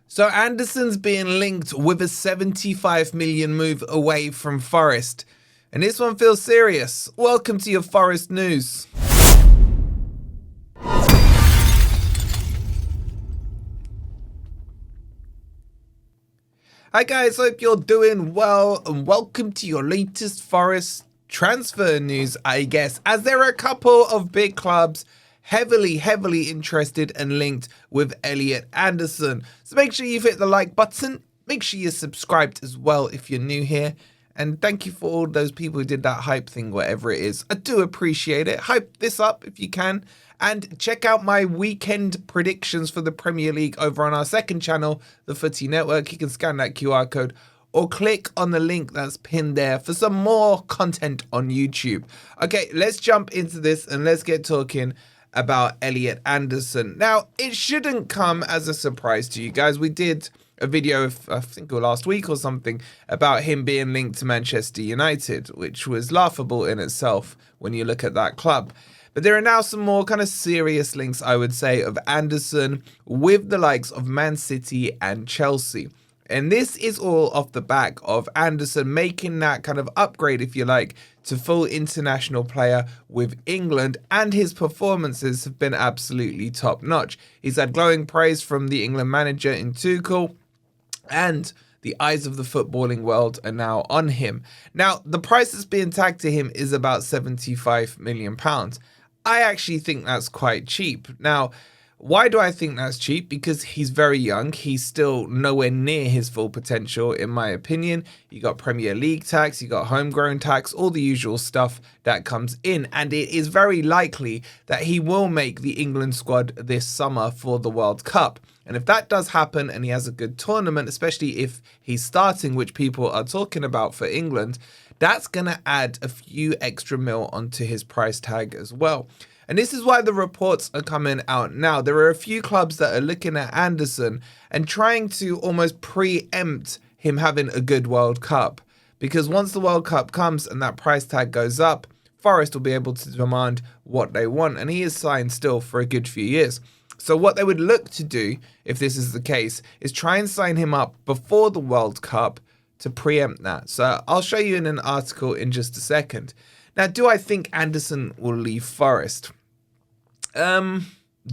So Anderson's being linked with a 75 million move away from Forest. And this one feels serious. Welcome to your Forest news. Hi guys, hope you're doing well and welcome to your latest Forest transfer news, I guess, as there are a couple of big clubs heavily interested and linked with Elliot Anderson. So make sure you've hit the like button, make sure you're subscribed as well if you're new here, and thank you for all those people who did that hype thing, whatever it is. I do appreciate it. Hype this up if you can, and check out my weekend predictions for the Premier League over on our second channel, the Footy Network. You can scan that QR code or click on the link that's pinned there for some more content on YouTube. Okay, let's jump into this and let's get talking about Elliot Anderson. Now, it shouldn't come as a surprise to you guys. We did a video, I think it was last week or something, about him being linked to Manchester United, which was laughable in itself when you look at that club. But there are now some more kind of serious links, I would say, of Anderson with the likes of Man City and Chelsea. And this is all off the back of Anderson making that kind of upgrade, if you like, to full international player with England, and his performances have been absolutely top notch. He's had glowing praise from the England manager in Tuchel, and the eyes of the footballing world are now on him. Now, the price that's being tagged to him is about £75 million. I actually think that's quite cheap. Now, why do I think that's cheap? Because he's very young. He's still nowhere near his full potential, in my opinion. You got Premier League tax, you got homegrown tax, all the usual stuff that comes in. And it is very likely that he will make the England squad this summer for the World Cup. And if that does happen and he has a good tournament, especially if he's starting, which people are talking about for England, that's going to add a few extra mil onto his price tag as well. And this is why the reports are coming out now. There are a few clubs that are looking at Anderson and trying to almost preempt him having a good World Cup. Because once the World Cup comes and that price tag goes up, Forest will be able to demand what they want. And he is signed still for a good few years. So what they would look to do, if this is the case, is try and sign him up before the World Cup to preempt that. So I'll show you in an article in just a second. Now, do I think Anderson will leave Forest? Don't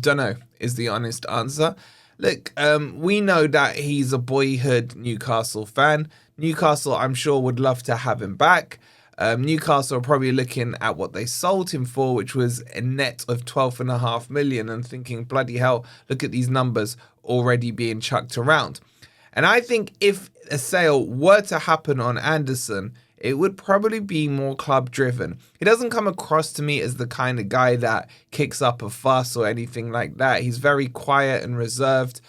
know, is the honest answer. Look, we know that he's a boyhood Newcastle fan. Newcastle, I'm sure, would love to have him back. Newcastle are probably looking at what they sold him for, which was a net of 12.5 million, and thinking, bloody hell, look at these numbers already being chucked around. And I think if a sale were to happen on Anderson, it would probably be more club driven. He doesn't come across to me as the kind of guy that kicks up a fuss or anything like that. He's very quiet and reserved.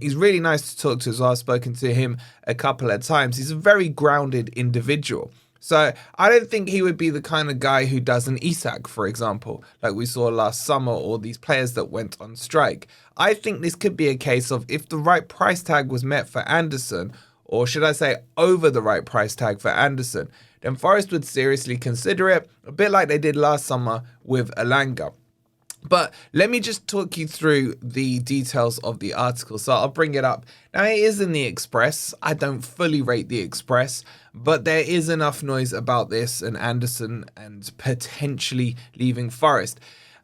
He's really nice to talk to as well. I've spoken to him a couple of times. He's a very grounded individual. So I don't think he would be the kind of guy who does an Isak, for example, like we saw last summer, or these players that went on strike. I think this could be a case of, if the right price tag was met for Anderson, or should I say over the right price tag for Anderson, then Forest would seriously consider it, a bit like they did last summer with Elanga. But let me just talk you through the details of the article. So I'll bring it up. Now, it is in the Express. I don't fully rate the Express, but there is enough noise about this and Anderson and potentially leaving Forest.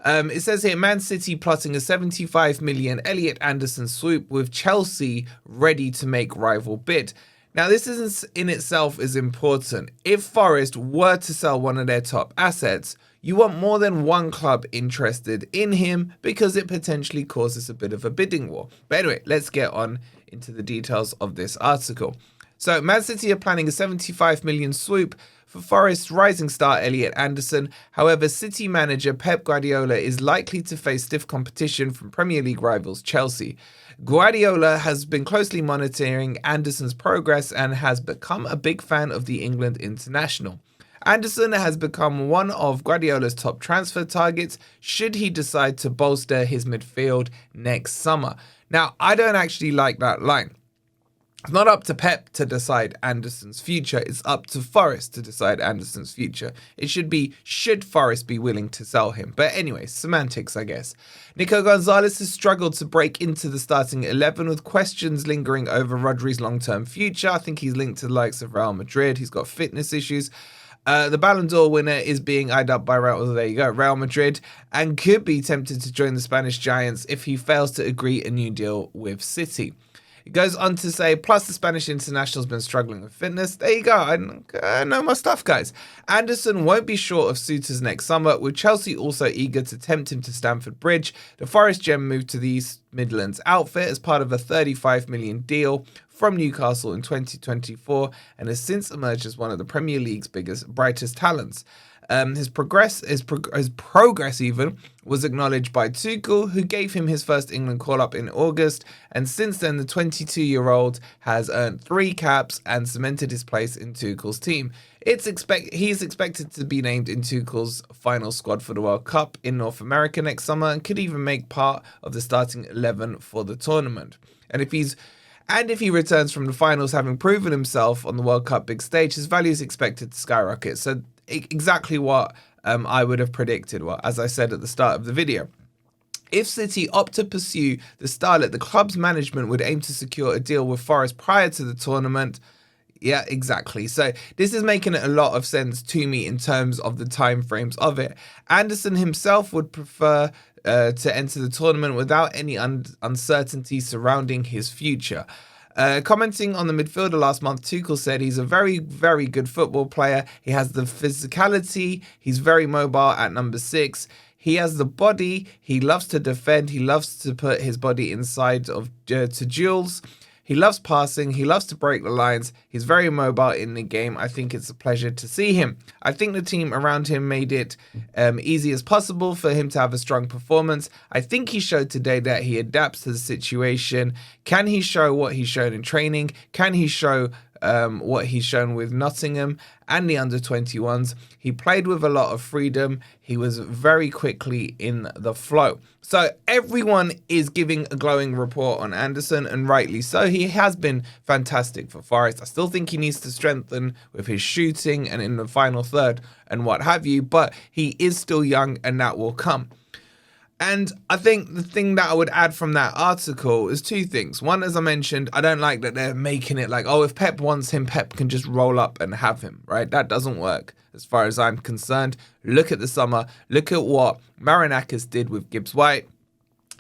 It says here, Man City plotting a 75 million Elliot Anderson swoop with Chelsea ready to make rival bid. Now, this isn't in itself is important. If Forest were to sell one of their top assets, you want more than one club interested in him, because it potentially causes a bit of a bidding war. But anyway, let's get on into the details of this article. So Man City are planning a 75 million swoop for Forest's rising star Elliot Anderson. However, City manager Pep Guardiola is likely to face stiff competition from Premier League rivals Chelsea. Guardiola has been closely monitoring Anderson's progress and has become a big fan of the England international. Anderson has become one of Guardiola's top transfer targets should he decide to bolster his midfield next summer. Now, I don't actually like that line. It's not up to Pep to decide Anderson's future. It's up to Forest to decide Anderson's future. It should Forest be willing to sell him? But anyway, semantics, I guess. Nico Gonzalez has struggled to break into the starting 11 with questions lingering over Rodri's long-term future. I think he's linked to the likes of Real Madrid. He's got fitness issues. The Ballon d'Or winner is being eyed up by Real Madrid, and could be tempted to join the Spanish Giants if he fails to agree a new deal with City. It goes on to say, plus the Spanish international's been struggling with fitness. There you go. I know my stuff, guys. Anderson won't be short of suitors next summer, with Chelsea also eager to tempt him to Stamford Bridge. The Forest gem moved to the East Midlands outfit as part of a $35 million deal from Newcastle in 2024, and has since emerged as one of the Premier League's brightest talents. His progress even was acknowledged by Tuchel, who gave him his first England call-up in August, and since then the 22-year-old has earned 3 caps and cemented his place in Tuchel's team. He's expected to be named in Tuchel's final squad for the World Cup in North America next summer, and could even make part of the starting 11 for the tournament. And if he returns from the finals having proven himself on the World Cup big stage, his value is expected to skyrocket. So exactly what I would have predicted, as I said at the start of the video. If City opt to pursue the starlet, the club's management would aim to secure a deal with Forest prior to the tournament. Yeah, exactly. So this is making a lot of sense to me in terms of the timeframes of it. Anderson himself would prefer to enter the tournament without any uncertainty surrounding his future. Commenting on the midfielder last month, Tuchel said he's a very, very good football player. He has the physicality. He's very mobile at number 6. He has the body. He loves to defend. He loves to put his body inside to duels. He loves passing. He loves to break the lines. He's very mobile in the game. I think it's a pleasure to see him. I think the team around him made it easy as possible for him to have a strong performance. I think he showed today that he adapts to the situation. Can he show what he's shown in training? Can he show what he's shown with Nottingham and the under-21s? He played with a lot of freedom. He was very quickly in the flow. So everyone is giving a glowing report on Anderson, and rightly so. He has been fantastic for Forest. I still think he needs to strengthen with his shooting and in the final third and what have you, but he is still young, and that will come. And I think the thing that I would add from that article is 2 things. One, as I mentioned, I don't like that they're making it like, oh, if Pep wants him, Pep can just roll up and have him, right? That doesn't work as far as I'm concerned. Look at the summer. Look at what Marinakis did with Gibbs White.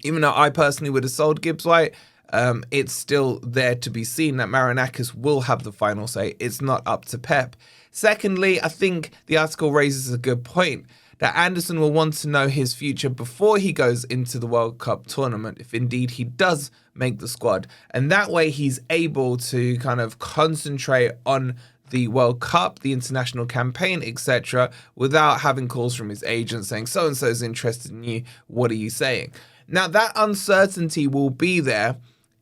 Even though I personally would have sold Gibbs White, it's still there to be seen that Marinakis will have the final say. It's not up to Pep. Secondly, I think the article raises a good point, that Anderson will want to know his future before he goes into the World Cup tournament, if indeed he does make the squad. And that way he's able to kind of concentrate on the World Cup, the international campaign, etc., without having calls from his agent saying, so-and-so is interested in you, what are you saying? Now, that uncertainty will be there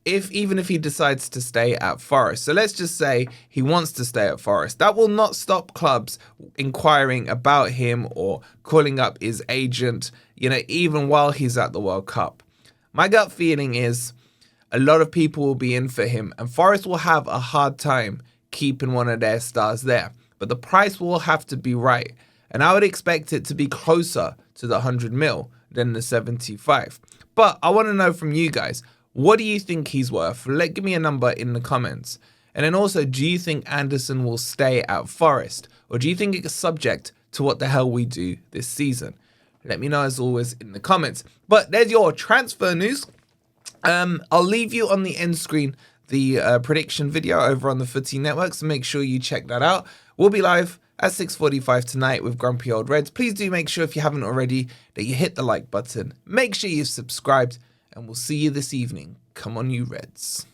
even if he decides to stay at Forest. So let's just say he wants to stay at Forest. That will not stop clubs inquiring about him or calling up his agent, even while he's at the World Cup. My gut feeling is a lot of people will be in for him, and Forest will have a hard time keeping one of their stars there. But the price will have to be right. And I would expect it to be closer to the 100 mil than the 75. But I want to know from you guys, what do you think he's worth? Give me a number in the comments. And then also, do you think Anderson will stay at Forest? Or do you think it's subject to what the hell we do this season? Let me know as always in the comments. But there's your transfer news. I'll leave you on the end screen the prediction video over on the Footy Network, so make sure you check that out. We'll be live at 6:45 tonight with Grumpy Old Reds. Please do make sure, if you haven't already, that you hit the like button. Make sure you've subscribed, and we'll see you this evening. Come on, you Reds.